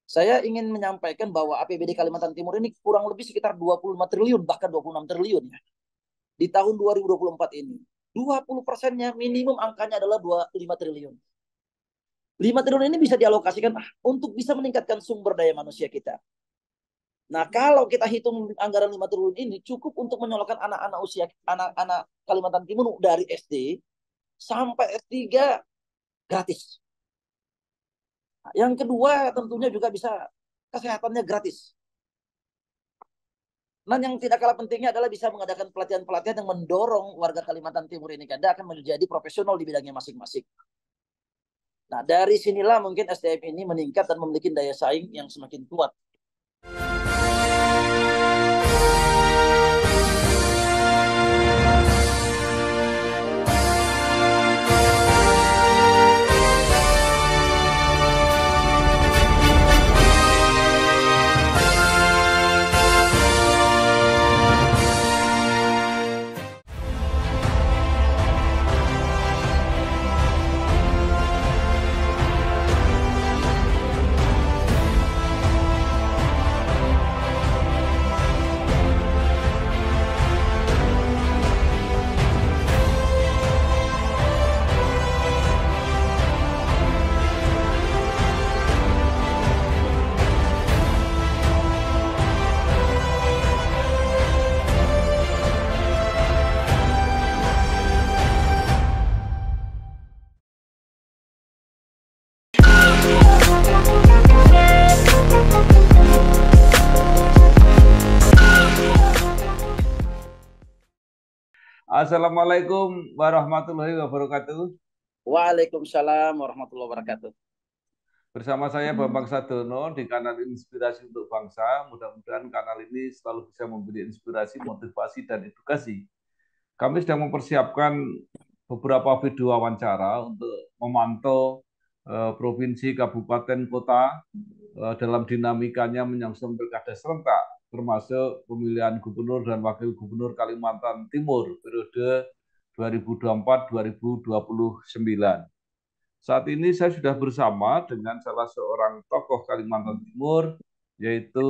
Saya ingin menyampaikan bahwa APBD Kalimantan Timur ini kurang lebih sekitar 25 triliun, bahkan 26 triliun ya. Di tahun 2024 ini. 20%-nya minimum angkanya adalah 25 triliun. 5 triliun ini bisa dialokasikan untuk bisa meningkatkan sumber daya manusia kita. Nah, kalau kita hitung anggaran 5 triliun ini cukup untuk menyolokkan anak-anak usia anak-anak Kalimantan Timur dari SD sampai S3 gratis. Nah, yang kedua tentunya juga bisa kesehatannya gratis. Dan yang tidak kalah pentingnya adalah bisa mengadakan pelatihan-pelatihan yang mendorong warga Kalimantan Timur ini kada akan menjadi profesional di bidangnya masing-masing. Nah, dari sinilah mungkin SDM ini meningkat dan memiliki daya saing yang semakin kuat. Assalamualaikum warahmatullahi wabarakatuh. Waalaikumsalam warahmatullahi wabarakatuh. Bersama saya Bambang Sadono di kanal Inspirasi untuk Bangsa. Mudah-mudahan kanal ini selalu bisa memberi inspirasi, motivasi, dan edukasi. Kami sedang mempersiapkan beberapa video wawancara untuk memantau provinsi, kabupaten, kota dalam dinamikanya menyongsong pilkada serentak, termasuk pemilihan gubernur dan wakil gubernur Kalimantan Timur periode 2024-2029. Saat ini saya sudah bersama dengan salah seorang tokoh Kalimantan Timur, yaitu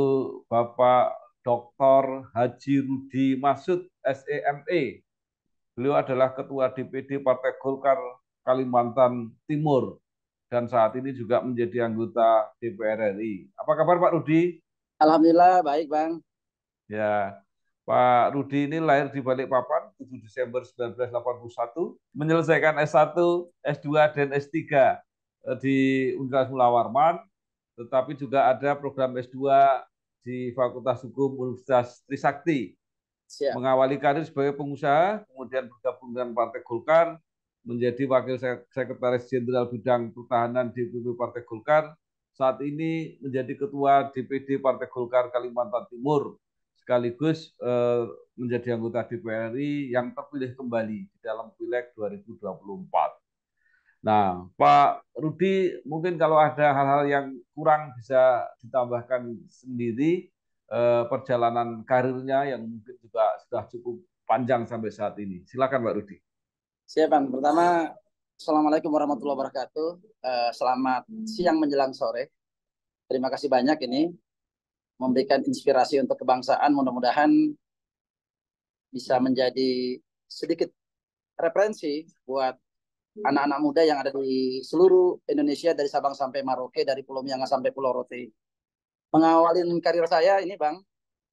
Bapak Dr. Haji Rudi Masud, SEME. Beliau adalah Ketua DPD Partai Golkar Kalimantan Timur dan saat ini juga menjadi anggota DPR RI. Apa kabar Pak Rudi? Alhamdulillah baik, Bang. Ya, Pak Rudi ini lahir di Balikpapan 7 Desember 1981, menyelesaikan S1, S2, dan S3 di Universitas Mula Warman, tetapi juga ada program S2 di Fakultas Hukum Universitas Trisakti. Siap. Mengawali karir sebagai pengusaha, kemudian bergabung dengan Partai Golkar, menjadi Wakil Sekretaris Jenderal Bidang Pertahanan DPP Partai Golkar, saat ini menjadi Ketua DPD Partai Golkar Kalimantan Timur, sekaligus menjadi anggota DPR RI yang terpilih kembali di dalam Pileg 2024. Nah, Pak Rudi, mungkin kalau ada hal-hal yang kurang bisa ditambahkan sendiri perjalanan karirnya yang mungkin juga sudah cukup panjang sampai saat ini. Silakan Pak Rudi. Siap, Bang. Pertama, Assalamualaikum warahmatullahi wabarakatuh. Selamat siang menjelang sore. Terima kasih banyak ini memberikan inspirasi untuk kebangsaan. Mudah-mudahan bisa menjadi sedikit referensi buat anak-anak muda yang ada di seluruh Indonesia dari Sabang sampai Merauke, dari Pulau Miangas sampai Pulau Rote. Mengawalin karir saya ini, Bang,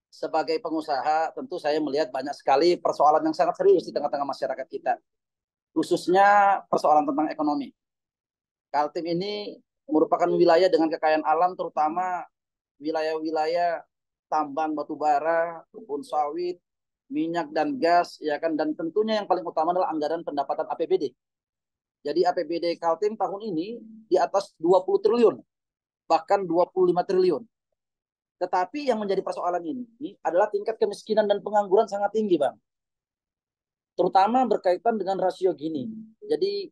sebagai pengusaha, tentu saya melihat banyak sekali persoalan yang sangat serius di tengah-tengah masyarakat kita, khususnya persoalan tentang ekonomi. Kaltim ini merupakan wilayah dengan kekayaan alam, terutama wilayah-wilayah tambang batu bara, kebun sawit, minyak dan gas, ya kan, dan tentunya yang paling utama adalah anggaran pendapatan APBD. Jadi APBD Kaltim tahun ini di atas 20 triliun, bahkan 25 triliun. Tetapi yang menjadi persoalan ini adalah tingkat kemiskinan dan pengangguran sangat tinggi, Bang. Terutama berkaitan dengan rasio gini. Jadi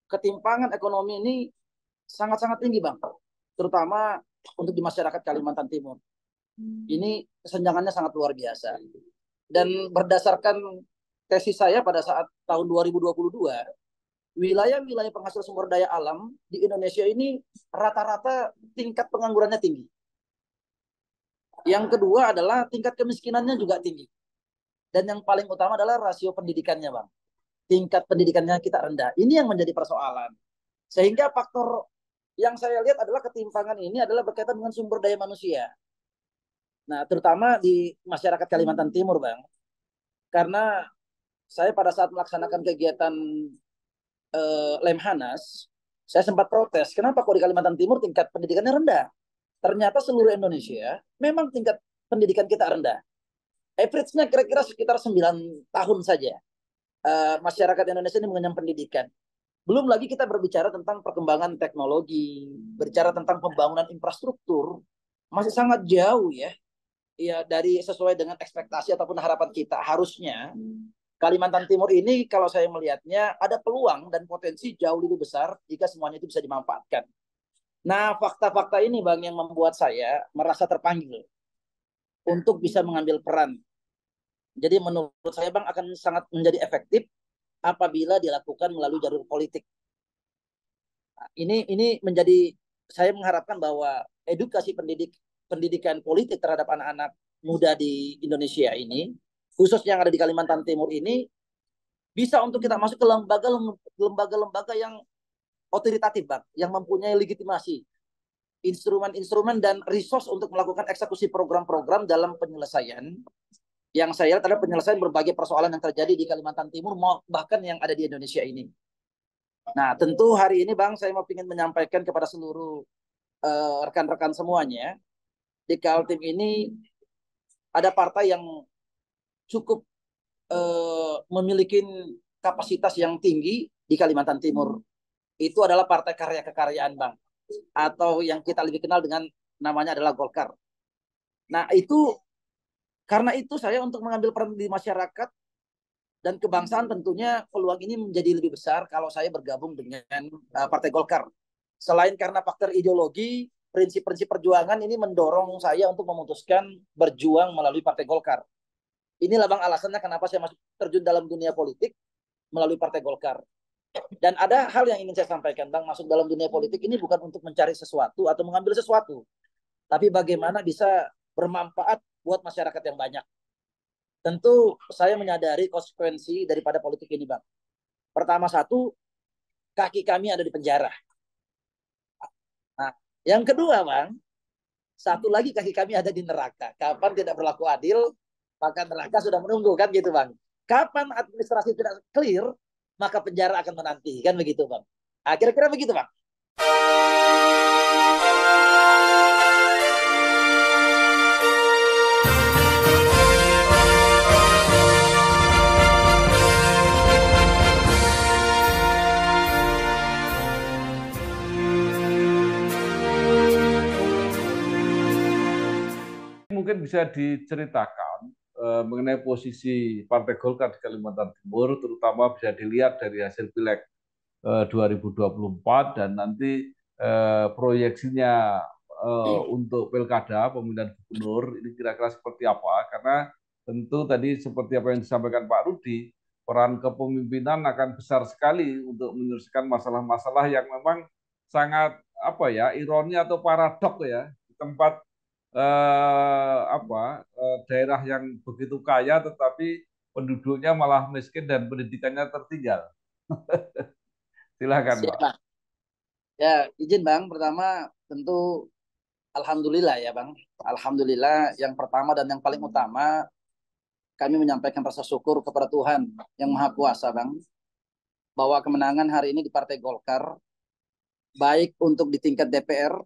ketimpangan ekonomi ini sangat-sangat tinggi, Bang. Terutama untuk di masyarakat Kalimantan Timur. Ini kesenjangannya sangat luar biasa. Dan berdasarkan tesis saya pada saat tahun 2022, wilayah-wilayah penghasil sumber daya alam di Indonesia ini rata-rata tingkat penganggurannya tinggi. Yang kedua adalah tingkat kemiskinannya juga tinggi. Dan yang paling utama adalah rasio pendidikannya, Bang. Tingkat pendidikannya kita rendah. Ini yang menjadi persoalan. Sehingga faktor yang saya lihat adalah ketimpangan ini adalah berkaitan dengan sumber daya manusia. Nah, terutama di masyarakat Kalimantan Timur, Bang. Karena saya pada saat melaksanakan kegiatan Lemhanas, saya sempat protes. Kenapa kok di Kalimantan Timur tingkat pendidikannya rendah? Ternyata seluruh Indonesia memang tingkat pendidikan kita rendah. Average-nya kira-kira sekitar 9 tahun saja. Masyarakat Indonesia ini mengenyam pendidikan. Belum lagi kita berbicara tentang perkembangan teknologi, berbicara tentang pembangunan infrastruktur, masih sangat jauh ya. Ya dari sesuai dengan ekspektasi ataupun harapan kita. Harusnya Kalimantan Timur ini kalau saya melihatnya ada peluang dan potensi jauh lebih besar jika semuanya itu bisa dimanfaatkan. Nah, fakta-fakta ini Bang yang membuat saya merasa terpanggil untuk bisa mengambil peran. Jadi menurut saya Bang akan sangat menjadi efektif apabila dilakukan melalui jalur politik. Nah, ini menjadi saya mengharapkan bahwa edukasi pendidikan politik terhadap anak-anak muda di Indonesia ini, khususnya yang ada di Kalimantan Timur ini, bisa untuk kita masuk ke lembaga-lembaga yang otoritatif, Bang, yang mempunyai legitimasi, instrumen-instrumen dan resource untuk melakukan eksekusi program-program dalam penyelesaian yang saya lihat adalah penyelesaian berbagai persoalan yang terjadi di Kalimantan Timur bahkan yang ada di Indonesia ini. Nah, tentu hari ini Bang saya mau ingin menyampaikan kepada seluruh rekan-rekan semuanya di Kaltim ini ada partai yang cukup memiliki kapasitas yang tinggi di Kalimantan Timur. Itu adalah Partai Karya Kekaryaan, Bang. Atau yang kita lebih kenal dengan namanya adalah Golkar. Nah, itu karena itu saya untuk mengambil peran di masyarakat dan kebangsaan tentunya peluang ini menjadi lebih besar kalau saya bergabung dengan Partai Golkar. Selain karena faktor ideologi, prinsip-prinsip perjuangan ini mendorong saya untuk memutuskan berjuang melalui Partai Golkar. Inilah Bang alasannya kenapa saya masuk terjun dalam dunia politik melalui Partai Golkar. Dan ada hal yang ingin saya sampaikan, Bang, masuk dalam dunia politik ini bukan untuk mencari sesuatu atau mengambil sesuatu, tapi bagaimana bisa bermanfaat buat masyarakat yang banyak. Tentu saya menyadari konsekuensi daripada politik ini, Bang. Pertama satu, kaki kami ada di penjara. Nah, yang kedua, Bang, satu lagi kaki kami ada di neraka. Kapan tidak berlaku adil, maka neraka sudah menunggu, kan gitu, Bang. Kapan administrasi tidak clear, maka penjara akan menanti, kan begitu, Bang. Nah, kira-kira begitu, Bang. Mungkin bisa diceritakan mengenai posisi Partai Golkar di Kalimantan Timur, terutama bisa dilihat dari hasil Pileg 2024 dan nanti proyeksinya untuk Pilkada pemilihan gubernur ini kira-kira seperti apa? Karena tentu tadi seperti apa yang disampaikan Pak Rudi, peran kepemimpinan akan besar sekali untuk menyelesaikan masalah-masalah yang memang sangat apa ya ironi atau paradok ya di tempat daerah yang begitu kaya tetapi penduduknya malah miskin dan pendidikannya tertinggal. Silakan, Pak. Siap, ya, izin Bang. Pertama, tentu Alhamdulillah ya Bang. Alhamdulillah yang pertama dan yang paling utama kami menyampaikan rasa syukur kepada Tuhan yang Maha Kuasa Bang. Bahwa kemenangan hari ini di Partai Golkar, baik untuk di tingkat DPR,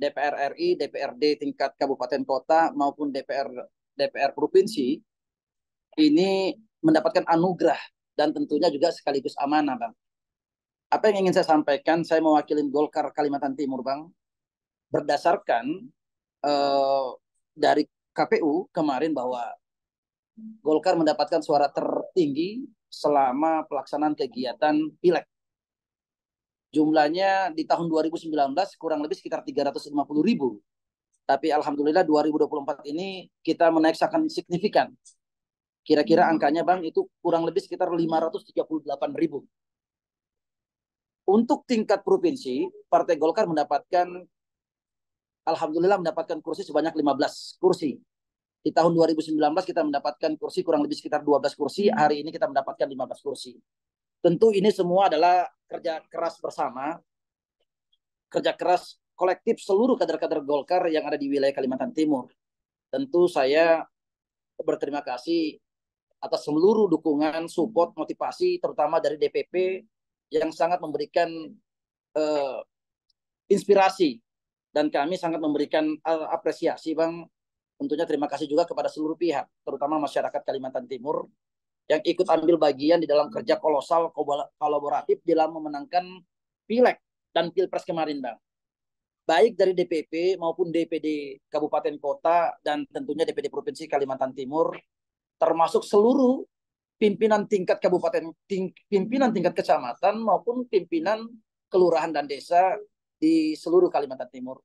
DPR RI, DPRD tingkat kabupaten kota maupun DPR provinsi, ini mendapatkan anugerah dan tentunya juga sekaligus amanah Bang. Apa yang ingin saya sampaikan, saya mewakili Golkar Kalimantan Timur Bang, berdasarkan eh, dari KPU kemarin bahwa Golkar mendapatkan suara tertinggi selama pelaksanaan kegiatan Pileg. Jumlahnya di tahun 2019 kurang lebih sekitar 350.000. Tapi Alhamdulillah 2024 ini kita menaikkan signifikan. Kira-kira angkanya Bang itu kurang lebih sekitar 538.000. Untuk tingkat provinsi, Partai Golkar mendapatkan alhamdulillah mendapatkan kursi sebanyak 15 kursi. Di tahun 2019 kita mendapatkan kursi kurang lebih sekitar 12 kursi, hari ini kita mendapatkan 15 kursi. Tentu ini semua adalah kerja keras bersama, kerja keras kolektif seluruh kader-kader Golkar yang ada di wilayah Kalimantan Timur. Tentu saya berterima kasih atas seluruh dukungan, support, motivasi, terutama dari DPP yang sangat memberikan uh, inspirasi, dan kami sangat memberikan apresiasi, Bang. Tentunya terima kasih juga kepada seluruh pihak, terutama masyarakat Kalimantan Timur yang ikut ambil bagian di dalam kerja kolosal kolaboratif dalam memenangkan pileg dan pilpres kemarin, Bang. Baik dari DPP maupun DPD Kabupaten Kota dan tentunya DPD Provinsi Kalimantan Timur, termasuk seluruh pimpinan tingkat kabupaten, pimpinan tingkat kecamatan maupun pimpinan kelurahan dan desa di seluruh Kalimantan Timur.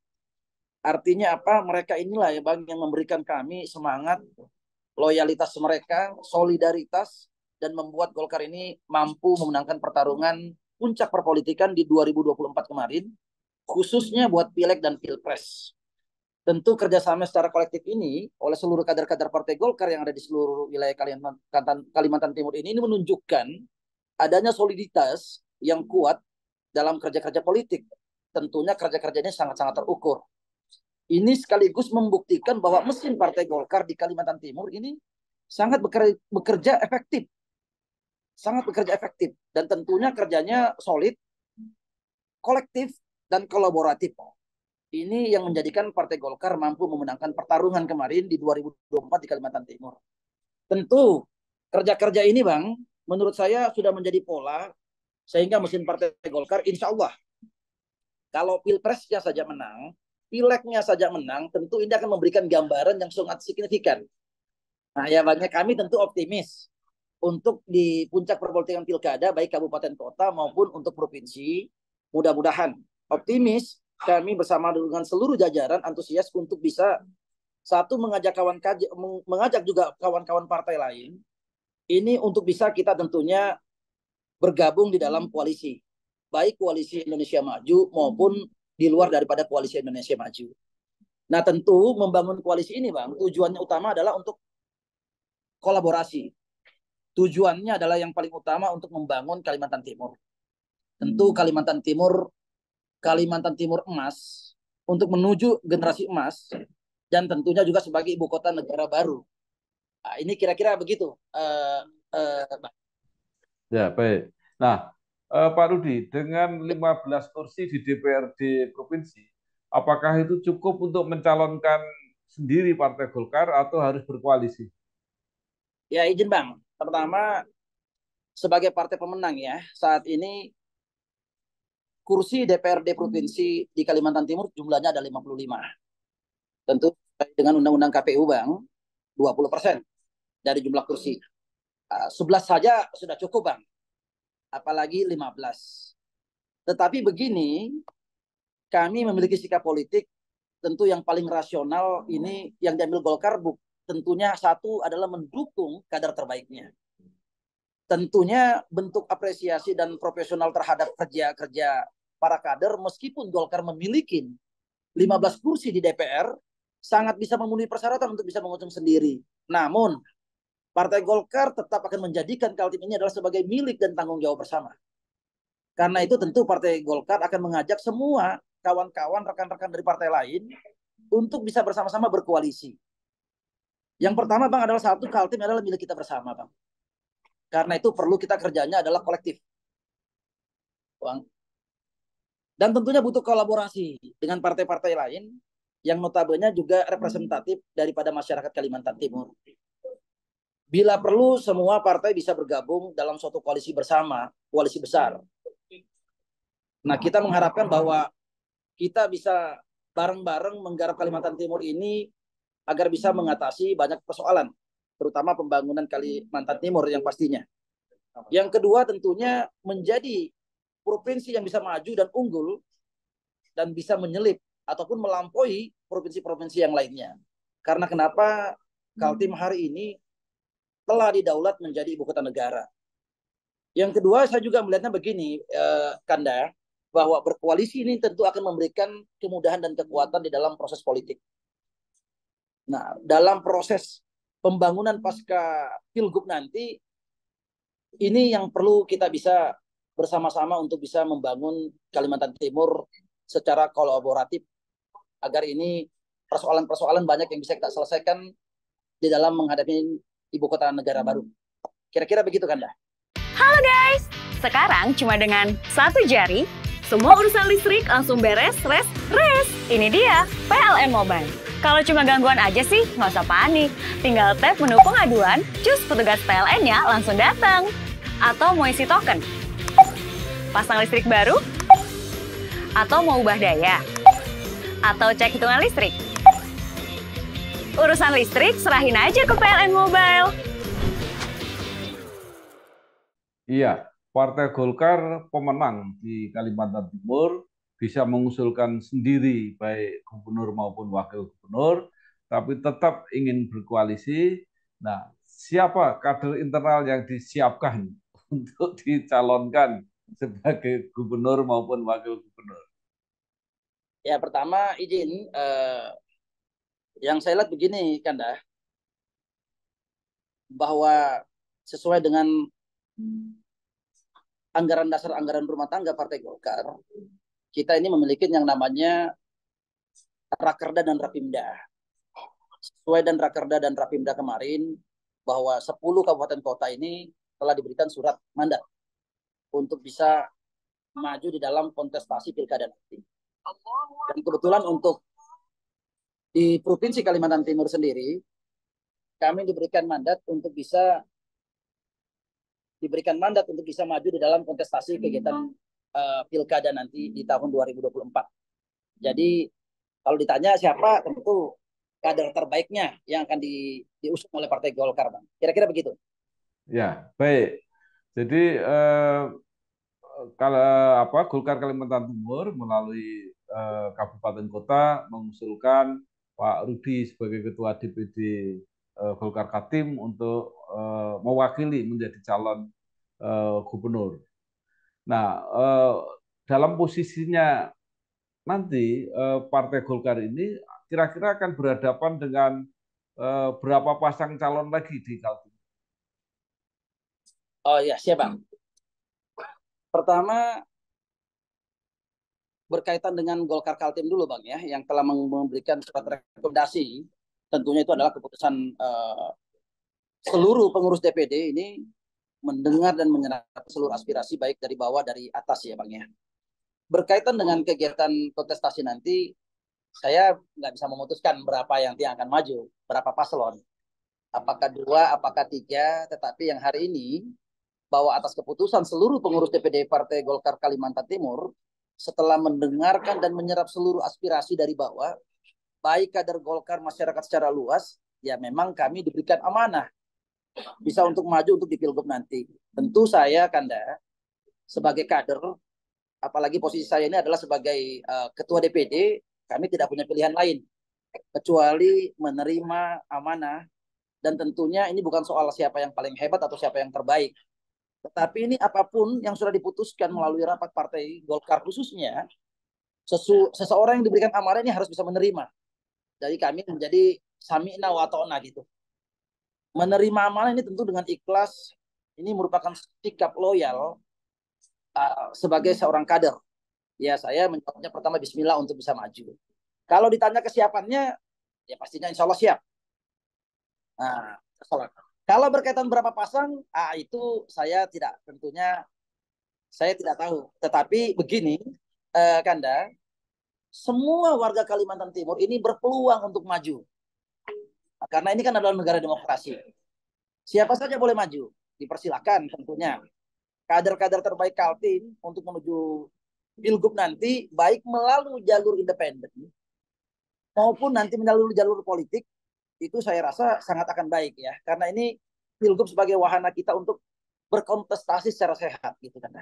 Artinya apa? Mereka inilah ya, Bang, yang memberikan kami semangat, loyalitas mereka, solidaritas, dan membuat Golkar ini mampu memenangkan pertarungan puncak perpolitikan di 2024 kemarin, khususnya buat pileg dan pilpres. Tentu kerjasama secara kolektif ini oleh seluruh kader-kader Partai Golkar yang ada di seluruh wilayah Kalimantan Timur ini menunjukkan adanya soliditas yang kuat dalam kerja-kerja politik. Tentunya kerja-kerjanya sangat-sangat terukur. Ini sekaligus membuktikan bahwa mesin Partai Golkar di Kalimantan Timur ini sangat bekerja efektif. Sangat bekerja efektif. Dan tentunya kerjanya solid, kolektif, dan kolaboratif. Ini yang menjadikan Partai Golkar mampu memenangkan pertarungan kemarin di 2024 di Kalimantan Timur. Tentu kerja-kerja ini, Bang, menurut saya sudah menjadi pola sehingga mesin Partai Golkar insya Allah kalau pilpresnya saja menang, pilegnya saja menang, tentu ini akan memberikan gambaran yang sangat signifikan. Nah, ya banyak kami tentu optimis untuk di puncak perpolitikan pilkada baik kabupaten kota maupun untuk provinsi. Mudah-mudahan optimis kami bersama dengan seluruh jajaran antusias untuk bisa satu mengajak juga kawan-kawan partai lain ini untuk bisa kita tentunya bergabung di dalam koalisi, baik koalisi Indonesia Maju maupun di luar daripada koalisi Indonesia Maju. Nah, tentu membangun koalisi ini, Bang, tujuannya utama adalah untuk kolaborasi. Tujuannya adalah yang paling utama untuk membangun Kalimantan Timur. Tentu Kalimantan Timur emas untuk menuju generasi emas dan tentunya juga sebagai ibu kota negara baru. Nah, ini kira-kira begitu. Ya, baik. Nah, Pak Rudi, dengan 15 kursi di DPRD provinsi, apakah itu cukup untuk mencalonkan sendiri Partai Golkar atau harus berkoalisi? Ya, izin, Bang. Pertama, sebagai partai pemenang ya, saat ini kursi DPRD provinsi di Kalimantan Timur jumlahnya ada 55. Tentu dengan undang-undang KPU, Bang, 20% dari jumlah kursi. 11 saja sudah cukup, Bang. Apalagi 15. Tetapi begini, kami memiliki sikap politik tentu yang paling rasional ini yang diambil Golkar tentunya satu adalah mendukung kader terbaiknya. Tentunya bentuk apresiasi dan profesional terhadap kerja-kerja para kader meskipun Golkar memiliki 15 kursi di DPR sangat bisa memenuhi persyaratan untuk bisa mengusung sendiri. Namun Partai Golkar tetap akan menjadikan Kaltim ini adalah sebagai milik dan tanggung jawab bersama. Karena itu tentu Partai Golkar akan mengajak semua kawan-kawan, rekan-rekan dari partai lain untuk bisa bersama-sama berkoalisi. Yang pertama, Bang, adalah satu, Kaltim adalah milik kita bersama, Bang. Karena itu perlu kita kerjanya adalah kolektif, Bang. Dan tentunya butuh kolaborasi dengan partai-partai lain yang notabene juga representatif daripada masyarakat Kalimantan Timur. Bila perlu semua partai bisa bergabung dalam suatu koalisi bersama, koalisi besar. Nah, kita mengharapkan bahwa kita bisa bareng-bareng menggarap Kalimantan Timur ini agar bisa mengatasi banyak persoalan, terutama pembangunan Kalimantan Timur yang pastinya. Yang kedua tentunya menjadi provinsi yang bisa maju dan unggul dan bisa menyelip ataupun melampaui provinsi-provinsi yang lainnya. Karena kenapa Kaltim hari ini telah didaulat menjadi ibu kota negara. Yang kedua saya juga melihatnya begini, Kanda, bahwa berkoalisi ini tentu akan memberikan kemudahan dan kekuatan di dalam proses politik. Nah, dalam proses pembangunan pasca Pilgub nanti, ini yang perlu kita bisa bersama-sama untuk bisa membangun Kalimantan Timur secara kolaboratif agar ini persoalan-persoalan banyak yang bisa kita selesaikan di dalam menghadapi ibu kota negara baru. Kira-kira begitu kan, dah? Halo guys, sekarang cuma dengan satu jari, semua urusan listrik langsung beres, res. Ini dia, PLN Mobile. Kalau cuma gangguan aja sih, nggak usah panik. Tinggal tap menu pengaduan, cus petugas PLN-nya langsung datang. Atau mau isi token, pasang listrik baru, atau mau ubah daya, atau cek hitungan listrik. Urusan listrik serahin aja ke PLN Mobile. Iya, Partai Golkar pemenang di Kalimantan Timur, bisa mengusulkan sendiri baik gubernur maupun wakil gubernur, tapi tetap ingin berkoalisi. Nah, siapa kader internal yang disiapkan untuk dicalonkan sebagai gubernur maupun wakil gubernur? Ya, pertama izin, yang saya lihat begini, Kanda, bahwa sesuai dengan anggaran dasar anggaran rumah tangga Partai Golkar, kita ini memiliki yang namanya Rakerda dan Rapimda. Sesuai dan Rakerda dan Rapimda kemarin, bahwa 10 kabupaten kota ini telah diberikan surat mandat untuk bisa maju di dalam kontestasi pilkada nanti. Dan kebetulan untuk di Provinsi Kalimantan Timur sendiri, kami diberikan mandat untuk bisa maju di dalam kontestasi kegiatan pilkada nanti di tahun 2024. Jadi kalau ditanya siapa, tentu kader terbaiknya yang akan diusung oleh Partai Golkar, Bang. Kira-kira begitu. Ya, baik. Jadi kalau Golkar Kalimantan Timur melalui kabupaten kota mengusulkan Pak Rudi sebagai Ketua DPD Golkar Kaltim untuk mewakili menjadi calon gubernur. Nah, dalam posisinya nanti Partai Golkar ini kira-kira akan berhadapan dengan berapa pasang calon lagi di Kaltim? Oh ya, siap, Bang. Pertama, berkaitan dengan Golkar Kaltim dulu, Bang, ya, yang telah memberikan surat rekomendasi. Tentunya itu adalah keputusan seluruh pengurus DPD ini mendengar dan menyerap seluruh aspirasi baik dari bawah dari atas, ya, Bang, ya. Berkaitan dengan kegiatan kontestasi nanti, saya nggak bisa memutuskan berapa yang akan maju, berapa paslon. Apakah 2, apakah 3, tetapi yang hari ini, bahwa atas keputusan seluruh pengurus DPD Partai Golkar Kalimantan Timur, setelah mendengarkan dan menyerap seluruh aspirasi dari bawah, baik kader Golkar, masyarakat secara luas, ya memang kami diberikan amanah bisa untuk maju untuk di Pilgub nanti. Tentu saya, Kanda, sebagai kader, apalagi posisi saya ini adalah sebagai ketua DPD, kami tidak punya pilihan lain kecuali menerima amanah. Dan tentunya ini bukan soal siapa yang paling hebat atau siapa yang terbaik, tetapi ini apapun yang sudah diputuskan melalui rapat Partai Golkar khususnya, seseorang yang diberikan amanah ini harus bisa menerima. Jadi kami menjadi sami'na wa ta'na gitu. Menerima amanah ini tentu dengan ikhlas, ini merupakan sikap loyal sebagai seorang kader. Ya, saya menjawabnya pertama bismillah untuk bisa maju. Kalau ditanya kesiapannya, ya pastinya insya Allah siap. Nah, kalau berkaitan berapa pasang, itu saya tidak tahu. Tetapi begini, Kanda, semua warga Kalimantan Timur ini berpeluang untuk maju. Nah, karena ini kan adalah negara demokrasi. Siapa saja boleh maju, dipersilakan tentunya. Kader-kader terbaik Kaltim untuk menuju Pilgub nanti, baik melalui jalur independen maupun nanti melalui jalur politik, itu saya rasa sangat akan baik, ya. Karena ini Pilgub sebagai wahana kita untuk berkontestasi secara sehat gitu kan.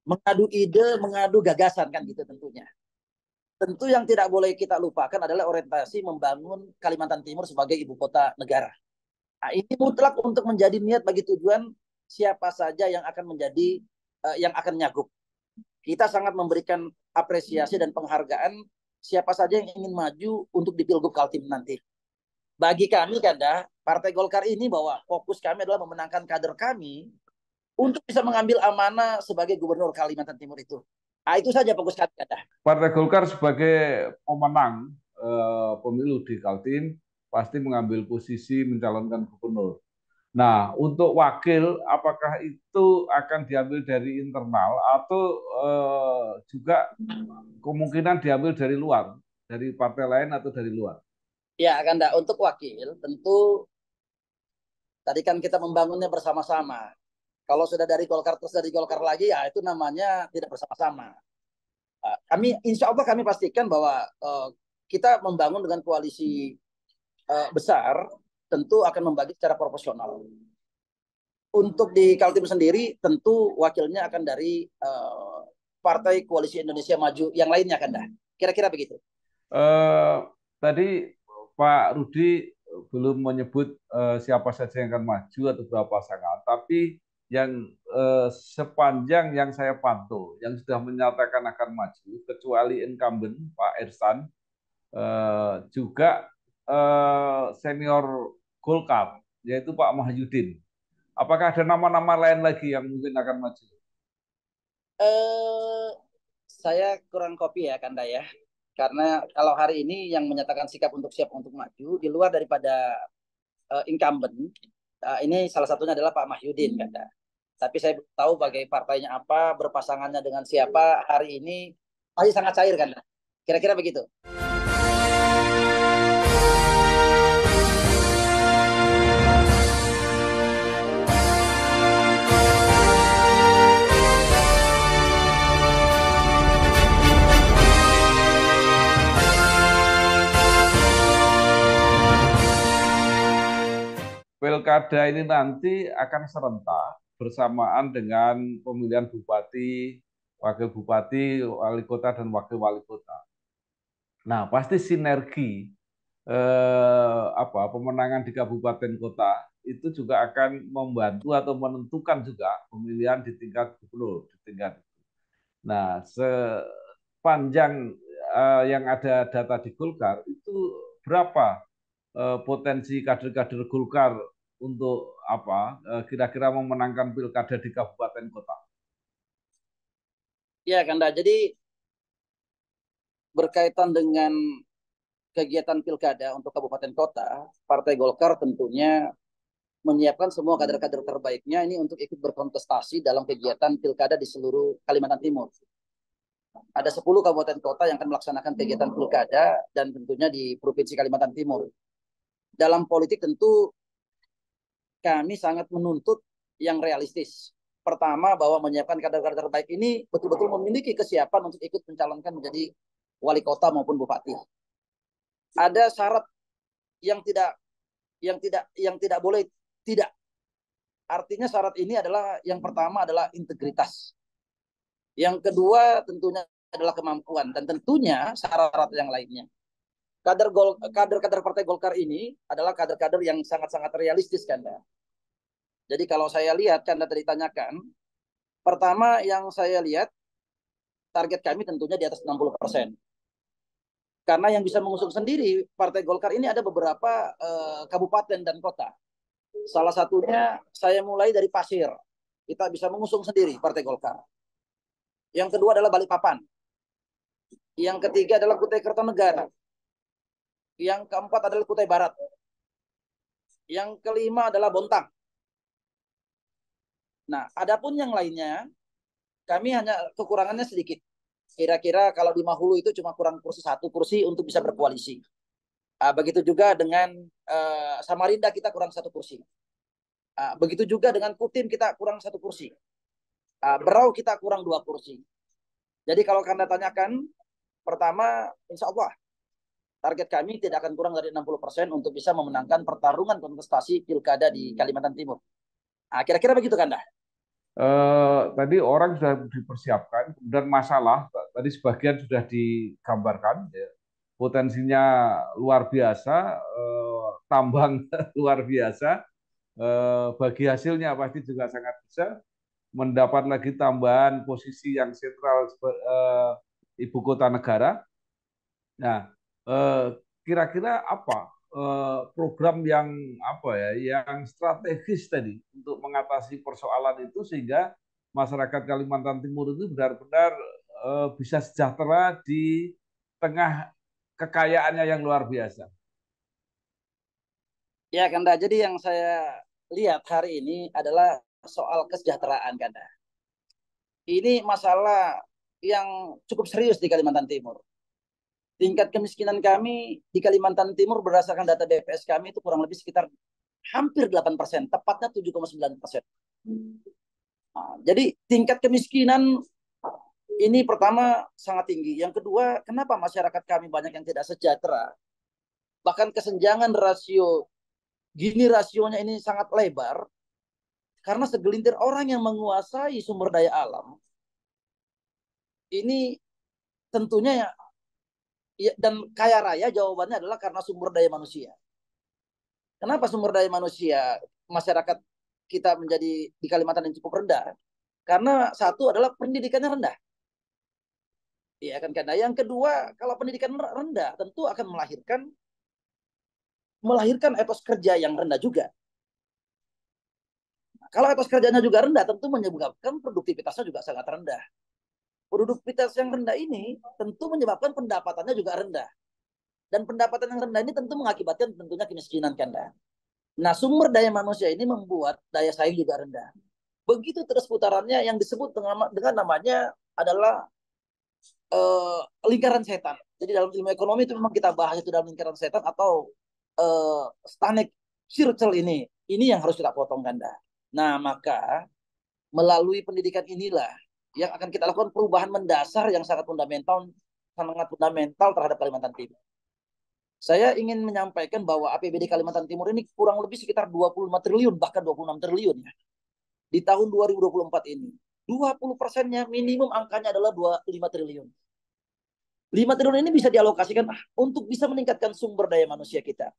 Mengadu ide, mengadu gagasan kan gitu tentunya. Tentu yang tidak boleh kita lupakan adalah orientasi membangun Kalimantan Timur sebagai ibu kota negara. Nah, ini mutlak untuk menjadi niat bagi tujuan siapa saja yang akan menjadi yang akan nyagup. kita sangat memberikan apresiasi dan penghargaan siapa saja yang ingin maju untuk di Pilgub Kaltim nanti. Bagi kami, Kanda, Partai Golkar ini bahwa fokus kami adalah memenangkan kader kami untuk bisa mengambil amanah sebagai Gubernur Kalimantan Timur itu. Nah, itu saja fokus kami, Kanda. Partai Golkar sebagai pemenang pemilu di Kaltim pasti mengambil posisi mencalonkan gubernur. Nah, untuk wakil, apakah itu akan diambil dari internal atau juga kemungkinan diambil dari luar, dari partai lain atau dari luar? Ya, Kanda, untuk wakil tentu tadi kan kita membangunnya bersama-sama. Kalau sudah dari Golkar terus dari Golkar lagi, ya itu namanya tidak bersama-sama. Kami, insya Allah kami pastikan bahwa kita membangun dengan koalisi besar, tentu akan membagi secara proporsional. Untuk di Kaltim sendiri, tentu wakilnya akan dari Partai Koalisi Indonesia Maju yang lainnya, Kanda. Kira-kira begitu. Tadi Pak Rudi belum menyebut siapa saja yang akan maju atau berapa pasangan, tapi yang sepanjang yang saya pantau, yang sudah menyatakan akan maju, kecuali incumbent Pak Ersan, juga senior Golkar, yaitu Pak Mahyudin. Apakah ada nama-nama lain lagi yang mungkin akan maju? Saya kurang kopi ya, Kanda ya. Karena kalau hari ini yang menyatakan sikap untuk siap untuk maju, di luar daripada incumbent, ini salah satunya adalah Pak Mahyudin, Kanda. Tapi saya belum tahu bagaimana partainya apa, berpasangannya dengan siapa, hari ini masih sangat cair, Kanda. Kira-kira begitu. Pilkada ini nanti akan serentak bersamaan dengan pemilihan bupati, wakil bupati, wali kota, dan wakil wali kota. Nah, pasti sinergi pemenangan di kabupaten kota itu juga akan membantu atau menentukan juga pemilihan di tingkat gubernur, di tingkat itu. Nah, sepanjang yang ada data di Golkar itu berapa potensi kader-kader Golkar untuk kira-kira memenangkan pilkada di kabupaten kota? Ya, Kanda. Jadi berkaitan dengan kegiatan pilkada untuk kabupaten kota, Partai Golkar tentunya menyiapkan semua kader-kader terbaiknya ini untuk ikut berkontestasi dalam kegiatan pilkada di seluruh Kalimantan Timur. Ada 10 kabupaten kota yang akan melaksanakan kegiatan pilkada dan tentunya di Provinsi Kalimantan Timur. Dalam politik tentu kami sangat menuntut yang realistis. Pertama, bahwa menyiapkan kader-kader terbaik ini betul-betul memiliki kesiapan untuk ikut mencalonkan menjadi wali kota maupun bupati. Ada syarat yang tidak boleh tidak. Artinya syarat ini adalah yang pertama adalah integritas. Yang kedua tentunya adalah kemampuan dan tentunya syarat yang lainnya. Kader-kader Partai Golkar ini adalah kader-kader yang sangat-sangat realistis, Kanda. Jadi kalau saya lihat, Kanda tadi tanyakan, pertama yang saya lihat, target kami tentunya di atas 60%. Karena yang bisa mengusung sendiri Partai Golkar ini ada beberapa kabupaten dan kota. Salah satunya saya mulai dari Pasir. Kita bisa mengusung sendiri Partai Golkar. Yang kedua adalah Balikpapan. Yang ketiga adalah Kutai Kertanegara. Yang keempat adalah Kutai Barat. Yang kelima adalah Bontang. Nah, adapun yang lainnya, kami hanya kekurangannya sedikit. Kira-kira kalau di Mahulu itu cuma kurang satu kursi untuk bisa berkoalisi. Begitu juga dengan Samarinda kita kurang 1 kursi. Begitu juga dengan Kutim kita kurang 1 kursi. Berau kita kurang 2 kursi. Jadi kalau Anda tanyakan, pertama, insya Allah target kami tidak akan kurang dari 60% untuk bisa memenangkan pertarungan kontestasi pilkada di Kalimantan Timur. Kira-kira begitu, Kanda? Tadi orang sudah dipersiapkan, dan masalah tadi sebagian sudah digambarkan, ya. Potensinya luar biasa, tambang luar biasa, bagi hasilnya pasti juga sangat besar. mendapat lagi tambahan posisi yang sentral ibu kota negara. Nah, kira-kira apa program yang apa ya, yang strategis tadi untuk mengatasi persoalan itu sehingga masyarakat Kalimantan Timur itu benar-benar bisa sejahtera di tengah kekayaannya yang luar biasa. Ya, Kanda. Jadi yang saya lihat hari ini adalah soal kesejahteraan, Kanda. Ini masalah yang cukup serius di Kalimantan Timur. Tingkat kemiskinan kami di Kalimantan Timur berdasarkan data BPS kami itu kurang lebih sekitar hampir 8%, tepatnya 7,9%. Nah, jadi tingkat kemiskinan ini pertama sangat tinggi. Yang kedua, kenapa masyarakat kami banyak yang tidak sejahtera? Bahkan kesenjangan rasio, gini rasionya ini sangat lebar, karena segelintir orang yang menguasai sumber daya alam, ini tentunya ya, dan kaya raya jawabannya adalah karena sumber daya manusia. Kenapa sumber daya manusia masyarakat kita menjadi di Kalimantan yang cukup rendah? Karena satu adalah pendidikannya rendah. Ya kan, karena yang kedua, kalau pendidikan rendah tentu akan melahirkan etos kerja yang rendah juga. Nah, kalau etos kerjanya juga rendah, tentu menyebabkan produktivitasnya juga sangat rendah. Produktivitas yang rendah ini tentu menyebabkan pendapatannya juga rendah. Dan pendapatan yang rendah ini tentu mengakibatkan tentunya kemiskinan, Kanda. Nah, sumber daya manusia ini membuat daya saing juga rendah. Begitu terus putarannya, yang disebut dengan namanya adalah lingkaran setan. Jadi dalam ilmu ekonomi itu memang kita bahas itu dalam lingkaran setan atau stanek circle ini. Ini yang harus kita potong, Kanda. Nah, maka melalui pendidikan inilah yang akan kita lakukan perubahan mendasar yang sangat fundamental terhadap Kalimantan Timur. Saya ingin menyampaikan bahwa APBD Kalimantan Timur ini kurang lebih sekitar 25 triliun, bahkan 26 triliun ya. Di tahun 2024 ini. 20%-nya minimum angkanya adalah 25 triliun. 5 triliun ini bisa dialokasikan untuk bisa meningkatkan sumber daya manusia kita.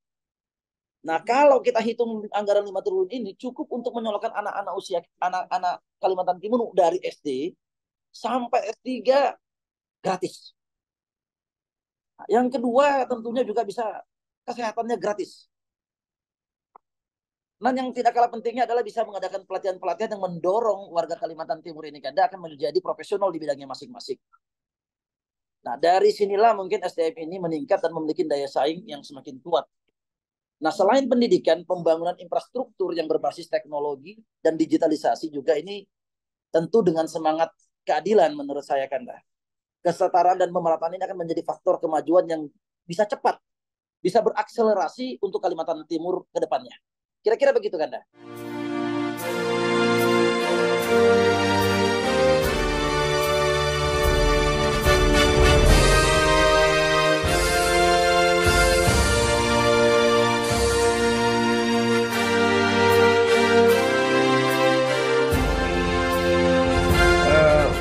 Nah, kalau kita hitung anggaran 5 triliun ini cukup untuk menyolokkan anak-anak Kalimantan Timur dari SD sampai S3 gratis. Nah, yang kedua tentunya juga bisa kesehatannya gratis. Nah, yang tidak kalah pentingnya adalah bisa mengadakan pelatihan-pelatihan yang mendorong warga Kalimantan Timur ini Kanda akan menjadi profesional di bidangnya masing-masing. Nah, dari sinilah mungkin SDM ini meningkat dan memiliki daya saing yang semakin kuat. Nah, selain pendidikan, pembangunan infrastruktur yang berbasis teknologi dan digitalisasi juga ini tentu dengan semangat keadilan menurut saya, Kanda. Kesetaraan dan pemerataan ini akan menjadi faktor kemajuan yang bisa cepat, bisa berakselerasi untuk Kalimantan Timur ke depannya. Kira-kira begitu, Kanda.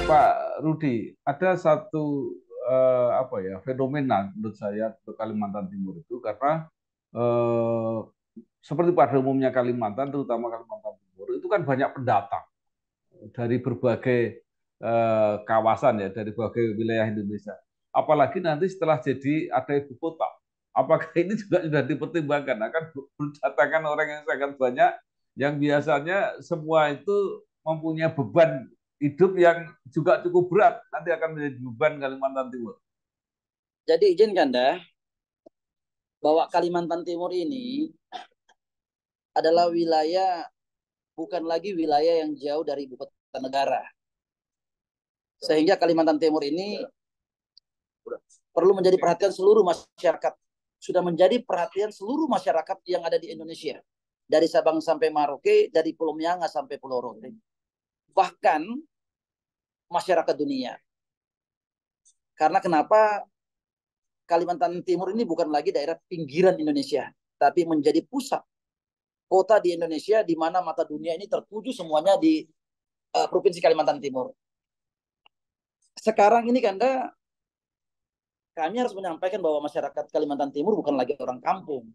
Pak Rudi, ada satu apa ya, fenomena menurut saya untuk Kalimantan Timur itu karena seperti pada umumnya Kalimantan, terutama Kalimantan Timur itu kan banyak pendatang dari berbagai kawasan ya, dari berbagai wilayah Indonesia. Apalagi nanti setelah jadi ada ibu kota, apakah ini juga sudah dipertimbangkan? Akan berdatangan orang yang sangat banyak, yang biasanya semua itu mempunyai beban hidup yang juga cukup berat, nanti akan menjadi beban Kalimantan Timur. Jadi izin, Kanda, bahwa Kalimantan Timur ini adalah wilayah, bukan lagi wilayah yang jauh dari ibu kota negara. Sehingga Kalimantan Timur ini perlu menjadi perhatian seluruh masyarakat. Sudah menjadi perhatian seluruh masyarakat yang ada di Indonesia. Dari Sabang sampai Merauke, dari Pulau Mianga sampai Pulau Rote. Bahkan masyarakat dunia. Karena kenapa Kalimantan Timur ini bukan lagi daerah pinggiran Indonesia, tapi menjadi pusat kota di Indonesia di mana mata dunia ini tertuju semuanya di Provinsi Kalimantan Timur. Sekarang ini, Kanda, kami harus menyampaikan bahwa masyarakat Kalimantan Timur bukan lagi orang kampung.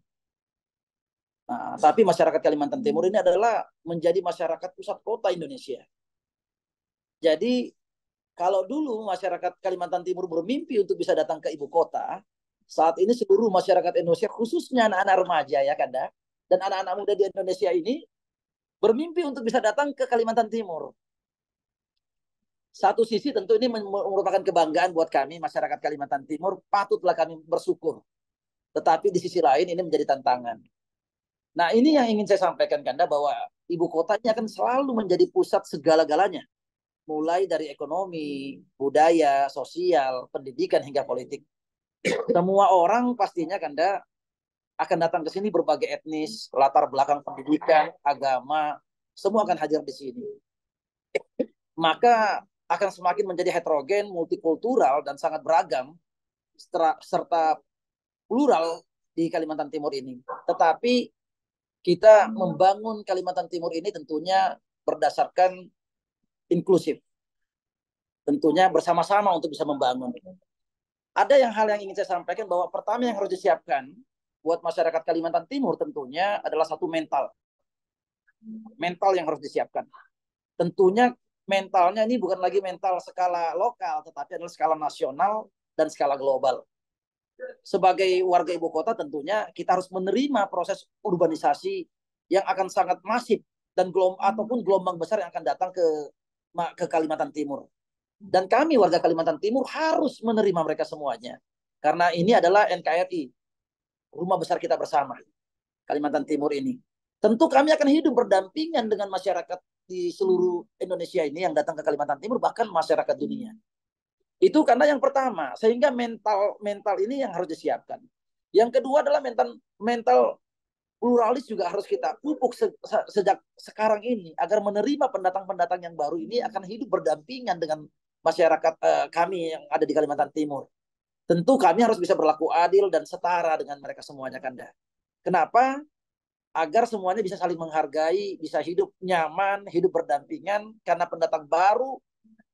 Nah, tapi masyarakat Kalimantan Timur ini adalah menjadi masyarakat pusat kota Indonesia. Jadi kalau dulu masyarakat Kalimantan Timur bermimpi untuk bisa datang ke ibu kota, saat ini seluruh masyarakat Indonesia, khususnya anak-anak remaja ya Kanda, dan anak-anak muda di Indonesia ini bermimpi untuk bisa datang ke Kalimantan Timur. Satu sisi tentu ini merupakan kebanggaan buat kami, masyarakat Kalimantan Timur, patutlah kami bersyukur. Tetapi di sisi lain ini menjadi tantangan. Nah ini yang ingin saya sampaikan Kanda, bahwa ibu kota ini akan selalu menjadi pusat segala-galanya. Mulai dari ekonomi, budaya, sosial, pendidikan, hingga politik. Semua orang pastinya Kanda akan datang ke sini, berbagai etnis, latar belakang pendidikan, agama, semua akan hadir di sini. Maka akan semakin menjadi heterogen, multikultural, dan sangat beragam, serta plural di Kalimantan Timur ini. Tetapi kita membangun Kalimantan Timur ini tentunya berdasarkan inklusif. Tentunya bersama-sama untuk bisa membangun. Ada hal yang ingin saya sampaikan, bahwa pertama yang harus disiapkan buat masyarakat Kalimantan Timur tentunya adalah satu mental. Mental yang harus disiapkan. Tentunya mentalnya ini bukan lagi mental skala lokal, tetapi adalah skala nasional dan skala global. Sebagai warga ibu kota tentunya kita harus menerima proses urbanisasi yang akan sangat masif dan ataupun gelombang besar yang akan datang ke Kalimantan Timur. Dan kami warga Kalimantan Timur harus menerima mereka semuanya. Karena ini adalah NKRI, rumah besar kita bersama, Kalimantan Timur ini. Tentu kami akan hidup berdampingan dengan masyarakat di seluruh Indonesia ini yang datang ke Kalimantan Timur, bahkan masyarakat dunia. Itu karena yang pertama, sehingga mental ini yang harus disiapkan. Yang kedua adalah mental pluralis juga harus kita pupuk sejak sekarang ini, agar menerima pendatang-pendatang yang baru ini akan hidup berdampingan dengan masyarakat kami yang ada di Kalimantan Timur. Tentu kami harus bisa berlaku adil dan setara dengan mereka semuanya, Kanda. Kenapa? Agar semuanya bisa saling menghargai, bisa hidup nyaman, hidup berdampingan, karena pendatang baru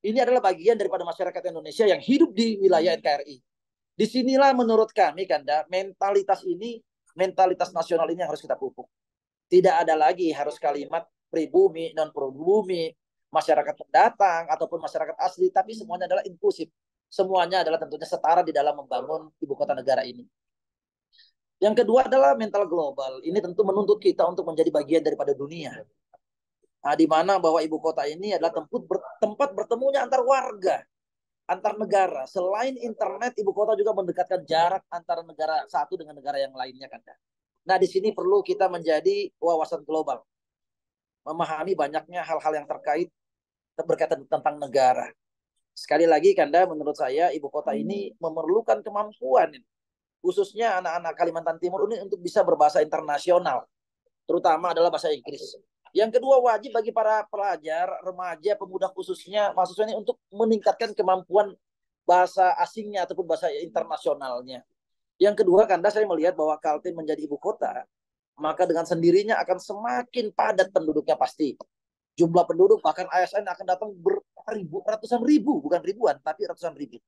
ini adalah bagian daripada masyarakat Indonesia yang hidup di wilayah NKRI. Disinilah menurut kami, Kanda, mentalitas nasional ini yang harus kita pupuk. Tidak ada lagi harus kalimat pribumi, non-pribumi, masyarakat pendatang, ataupun masyarakat asli, tapi semuanya adalah inklusif. Semuanya adalah tentunya setara di dalam membangun ibu kota negara ini. Yang kedua adalah mental global. Ini tentu menuntut kita untuk menjadi bagian daripada dunia. Nah, di mana bahwa ibu kota ini adalah tempat bertemunya antar warga, antar negara. Selain internet, ibu kota juga mendekatkan jarak antara negara satu dengan negara yang lainnya, kan? Nah, di sini perlu kita menjadi wawasan global, memahami banyaknya hal-hal yang berkaitan tentang negara. Sekali lagi, Kanda, menurut saya ibu kota ini memerlukan kemampuan, khususnya anak-anak Kalimantan Timur ini, untuk bisa berbahasa internasional, terutama adalah bahasa Inggris. Yang kedua, wajib bagi para pelajar, remaja, pemuda khususnya, mahasiswa ini untuk meningkatkan kemampuan bahasa asingnya ataupun bahasa internasionalnya. Yang kedua, Kanda, saya melihat bahwa Kaltim menjadi ibu kota, maka dengan sendirinya akan semakin padat penduduknya pasti. Jumlah penduduk, bahkan ASN akan datang ratusan ribu, bukan ribuan, tapi ratusan ribu.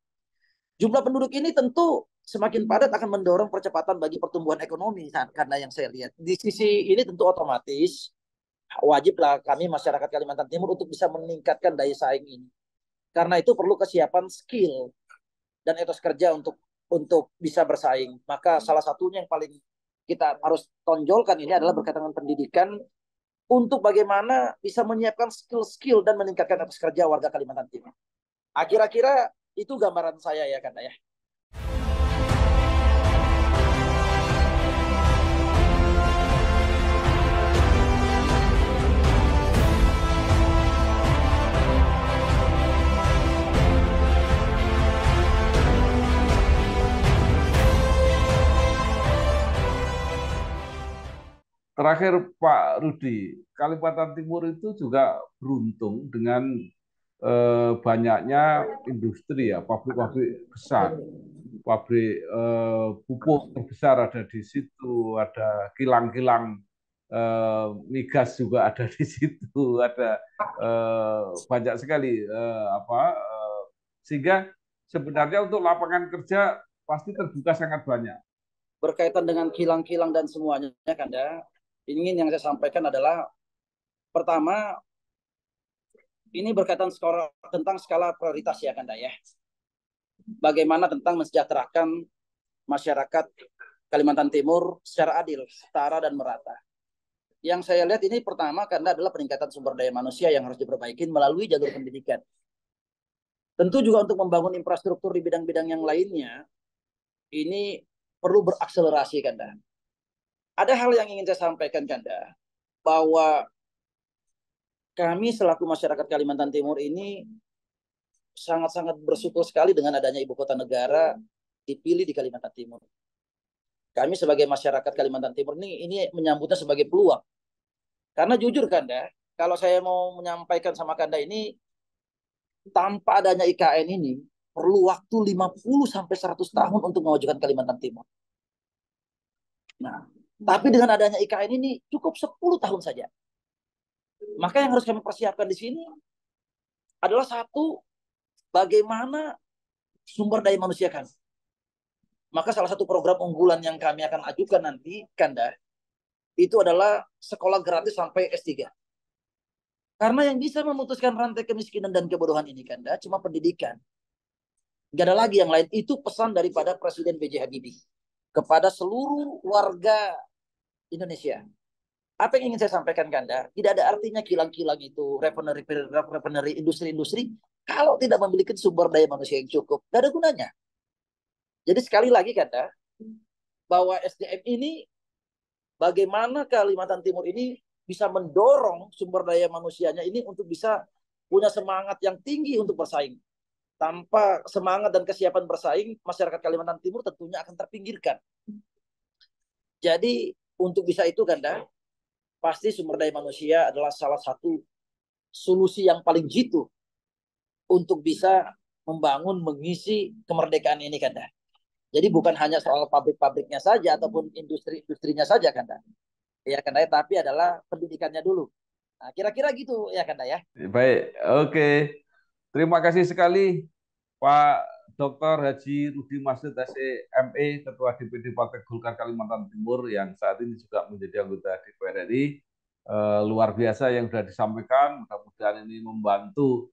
Jumlah penduduk ini tentu semakin padat akan mendorong percepatan bagi pertumbuhan ekonomi, karena yang saya lihat. Di sisi ini tentu otomatis wajiblah kami masyarakat Kalimantan Timur untuk bisa meningkatkan daya saing ini. Karena itu perlu kesiapan skill dan etos kerja untuk bisa bersaing. Maka salah satunya yang paling kita harus tonjolkan ini adalah berkaitan dengan pendidikan, untuk bagaimana bisa menyiapkan skill-skill dan meningkatkan etos kerja warga Kalimantan Timur. Kira-kira itu gambaran saya ya, Kanda ya. Terakhir Pak Rudi, Kalimantan Timur itu juga beruntung dengan banyaknya industri ya, pabrik-pabrik besar, pabrik pupuk terbesar ada di situ, ada kilang-kilang migas juga ada di situ, ada banyak sekali sehingga sebenarnya untuk lapangan kerja pasti terbuka sangat banyak. Berkaitan dengan kilang-kilang dan semuanya, Kanda, ingin yang saya sampaikan adalah pertama, ini berkaitan tentang skala prioritas ya Kanda ya. Bagaimana tentang mensejahterakan masyarakat Kalimantan Timur secara adil, setara dan merata. Yang saya lihat ini pertama karena adalah peningkatan sumber daya manusia yang harus diperbaiki melalui jalur pendidikan. Tentu juga untuk membangun infrastruktur di bidang-bidang yang lainnya, ini perlu berakselerasi Kanda. Ada hal yang ingin saya sampaikan Kanda, bahwa kami selaku masyarakat Kalimantan Timur ini sangat-sangat bersyukur sekali dengan adanya ibu kota negara dipilih di Kalimantan Timur. Kami sebagai masyarakat Kalimantan Timur ini menyambutnya sebagai peluang. Karena jujur Kanda, kalau saya mau menyampaikan sama Kanda ini, tanpa adanya IKN ini, perlu waktu 50-100 tahun untuk memajukan Kalimantan Timur. Nah, tapi dengan adanya IKN ini cukup 10 tahun saja. Maka yang harus kami persiapkan di sini adalah satu, bagaimana sumber daya manusia kan. Maka salah satu program unggulan yang kami akan ajukan nanti, Kanda, itu adalah sekolah gratis sampai S3. Karena yang bisa memutuskan rantai kemiskinan dan kebodohan ini, Kanda, cuma pendidikan. Gak ada lagi yang lain. Itu pesan daripada Presiden B.J. Habibie kepada seluruh warga Indonesia. Apa yang ingin saya sampaikan, Kanda? Tidak ada artinya kilang-kilang itu, refinery, industri-industri, kalau tidak memiliki sumber daya manusia yang cukup. Gak ada gunanya. Jadi sekali lagi, Kanda, bahwa SDM ini, bagaimana Kalimantan Timur ini bisa mendorong sumber daya manusianya ini untuk bisa punya semangat yang tinggi untuk bersaing. Tanpa semangat dan kesiapan bersaing, masyarakat Kalimantan Timur tentunya akan terpinggirkan. Jadi untuk bisa itu Kanda, pasti sumber daya manusia adalah salah satu solusi yang paling jitu untuk bisa membangun, mengisi kemerdekaan ini Kanda. Jadi bukan hanya soal pabrik-pabriknya saja ataupun industri-industrinya saja Kanda. Ya Kanda, tapi adalah pendidikannya dulu. Nah, kira-kira gitu ya Kanda ya. Baik, oke. Terima kasih sekali Pak Dr. Haji Rudi Masud SE.ME, Ketua DPD Partai Golkar Kalimantan Timur yang saat ini juga menjadi anggota DPR RI. Luar biasa yang sudah disampaikan, mudah-mudahan ini membantu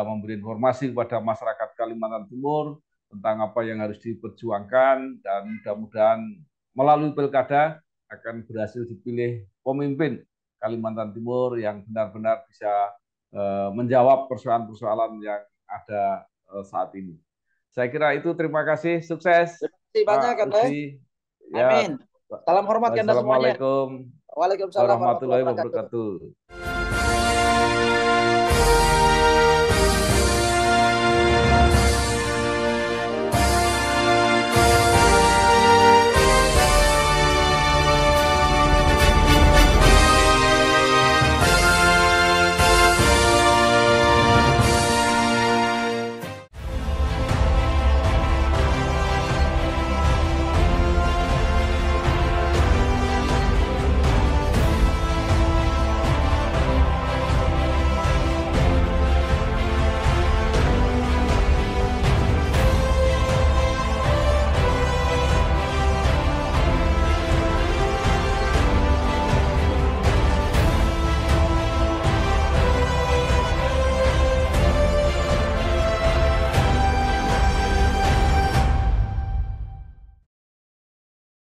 memberi informasi kepada masyarakat Kalimantan Timur tentang apa yang harus diperjuangkan, dan mudah-mudahan melalui pilkada akan berhasil dipilih pemimpin Kalimantan Timur yang benar-benar bisa menjawab persoalan-persoalan yang ada saat ini. Saya kira itu, terima kasih, sukses. Terima kasih banyak Kanda. Ya. Amin. Salam hormat Kanda semuanya. Assalamualaikum Waalaikumsalam warahmatullahi wabarakatuh.